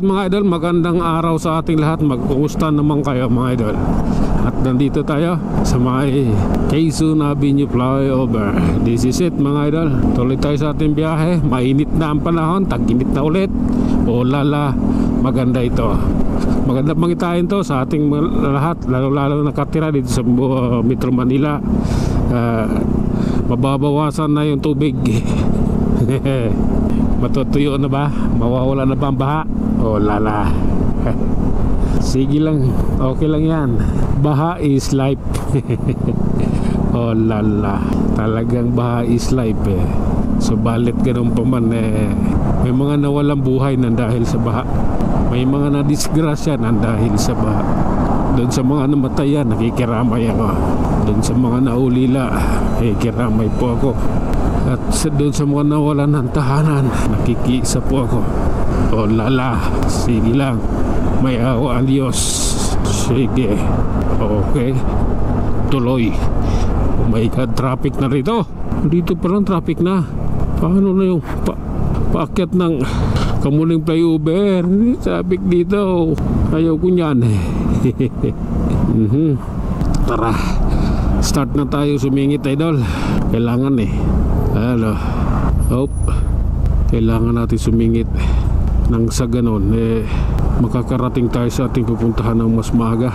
mga idol, magandang araw sa ating lahat. Magkumusta naman kayo mga idol? At nandito tayo sa may Quezon Avenue Flyover. This is it mga idol. Tuloy tayo sa ating biyahe. Mainit na ang panahon, tag-init na ulit. O lala, maganda ito. Maganda pangitain to sa ating lahat, lalo-lalo nakatira dito sa Metro Manila. Mababawasan na yung tubig. Matutuyo na ba? Mawawala na ba ang baha? O lala. Sige lang, okay lang yan. Baha is life. O lala, talagang baha is life eh. Subalit ganun pa man eh, may mga nawalang buhay nang dahil sa baha. May mga nadisgrasya nang dahil sa baha. Doon sa mga namatayan, nakikiramay ako. Doon sa mga naulila, nakikiramay po ako. At doon sa mga nawalan ng tahanan, nakikiisa po ako. O lala, sige lang, may awa ang Diyos. Sige, okay, tuloy. Oh my God, traffic na rito. Dito pa lang traffic na. Paano na yung paakyat ng Kamuning Flyover? Traffic dito. Ayaw ko nyan. Tara, start na tayo sumingit idol. Kailangan eh. Ano, kailangan natin sumingit nang sa ganon eh, makakarating tayo sa ating pupuntahan ng mas maaga.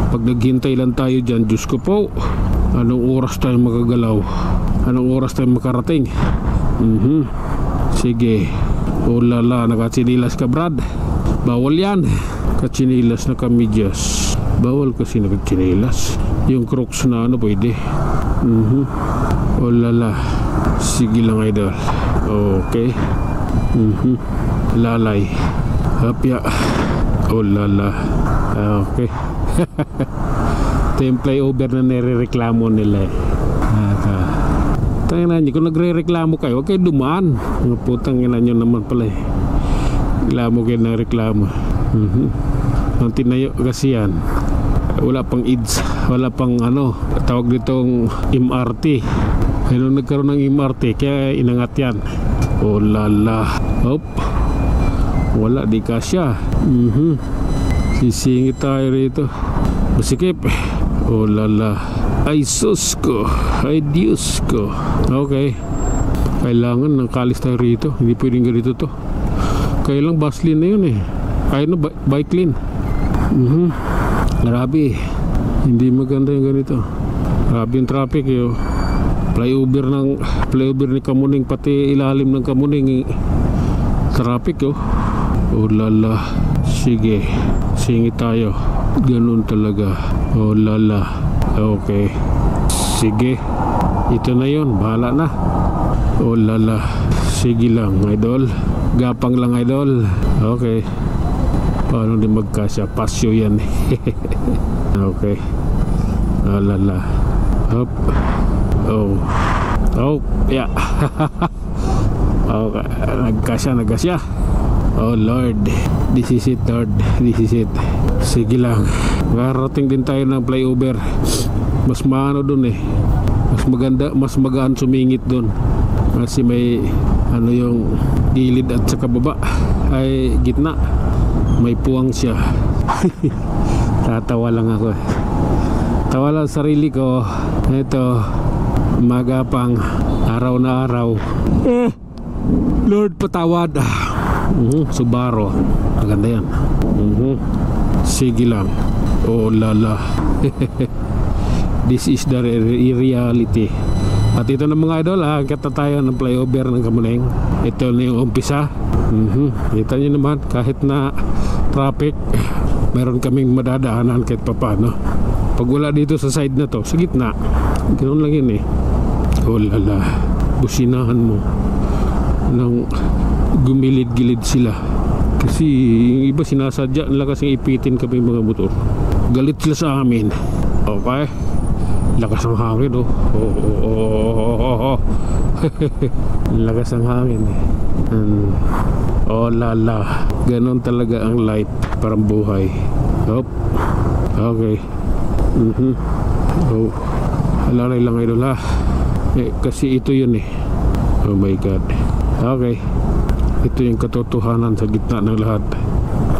Pag naghintay lang tayo dyan, Diyos ko po, anong oras tayo magagalaw? Anong oras tayo makarating? Sige. O lala, nakatsinilas ka Brad? Bawal yan. Katsinilas na kamidyas. Bawal kasi nakatsinilas. Yung Crocs na ano pwede. O lala, sige lang idol. Okay. Lalay. Hapya. O lala. Okay. Ito yung flyover na nire-reklamo nila eh. Tangin na nyo, kung nagre-reklamo kayo, huwag kayo dumaan. Mga putang ina nyo naman pala eh. Reklamo kayo ng reklamo. Ang tinayo kasi yan, wala pang IDS, wala pang ano, tawag ditong MRT. Ano nagkaroon ng MRT, kaya inangat yan. O lala. Hop. Wala, di kasya. Sisingit tayo rito. Masikip. O lala. Ay sus ko. Ay Diyos ko. Okay. Kailangan ng kalis tayo rito. Hindi pwedeng ganito to. Kaya lang bus lane na yun eh. Kaya na bike lane. Grabe. Hindi maganda yung ganito. Grabe yung traffic yun. Flyover ni Kamuning, pati ilalim ng Kamuning traffic yun. Oh lala. Sige. Singit tayo. Ganun talaga. Oh lala. Okay. Sige. Ito na yun. Bahala na. Oh lala. Sige lang idol. Gapang lang idol. Okay. Paano din magkasya? Pasyo yan. Okay. Oh lala. Hop. Oh. Oh. Yeah. Okay. Nagkasya. Oh Lord. This is it Lord. This is it. Sige lang. Karating din tayo ng flyover. Mas maano dun eh. Mas maganda, mas magaan sumingit dun. Kasi may ano yung gilid at saka baba ay gitna. May puwang siya. Tatawa lang ako eh. Tawa lang sarili ko. Ito, magapang araw na araw. Lord patawad. Subaru. Maganda yan. Sige lang. Oh lala. This is the reality. At ito na mga idol, angkat na tayo ng flyover ng Kamuning. Ito na yung umpisa. Kita nyo naman, kahit na traffic, meron kaming madadaanan kahit papaano. Pag wala dito sa side na to, sa gitna, ganoon lang yun eh. Oh lala. Businahan mo nang gumilid-gilid sila. Kasi yung iba sinasadya nila kasing ipitin kami mga motor. Galit sila sa amin. Okay. Lakas ng hangin oh. Lakas ng hangin eh. Oh lala. Ganon talaga ang life. Parang buhay. Hop. Okay. Oh. Alalay lang idol ha. Kasi ito yun eh. Oh my God. Okay. Ito yung katotohanan sa gitna ng lahat.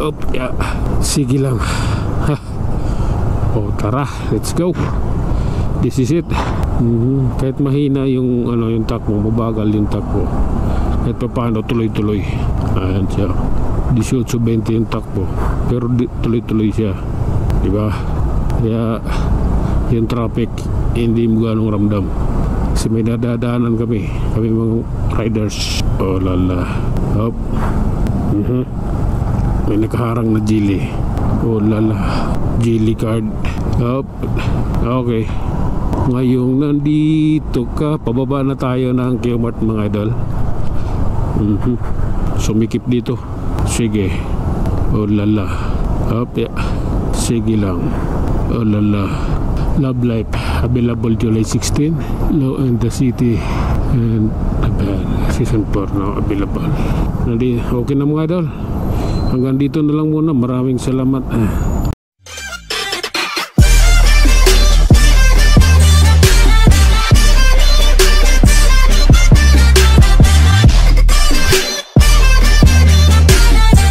Op, yeah. Sige lang. Ha. O tara, let's go. This is it. Kahit mahina yung yung takbo, mabagal yung takbo, kahit pa paano tuloy-tuloy. Ayan siya, 18-20 yung takbo, pero tuloy-tuloy siya, diba? Kaya yung traffic hindi mo ganong ramdam kasi may dadaanan kami mga riders. Oh lala. Hop. May nakaharang na Geely. Oh lala, Geely card. Hop. Okay, ngayong nandito ka, pababa na tayo ng Q-Mart mga idol. Sumikip dito. Sige. Oh lala. Hop, yeah. Sige lang. Oh lala. Love Life available July 16. Law in the City and season 4 now available. Okay na mga idol, hanggang dito na lang muna. Maraming salamat.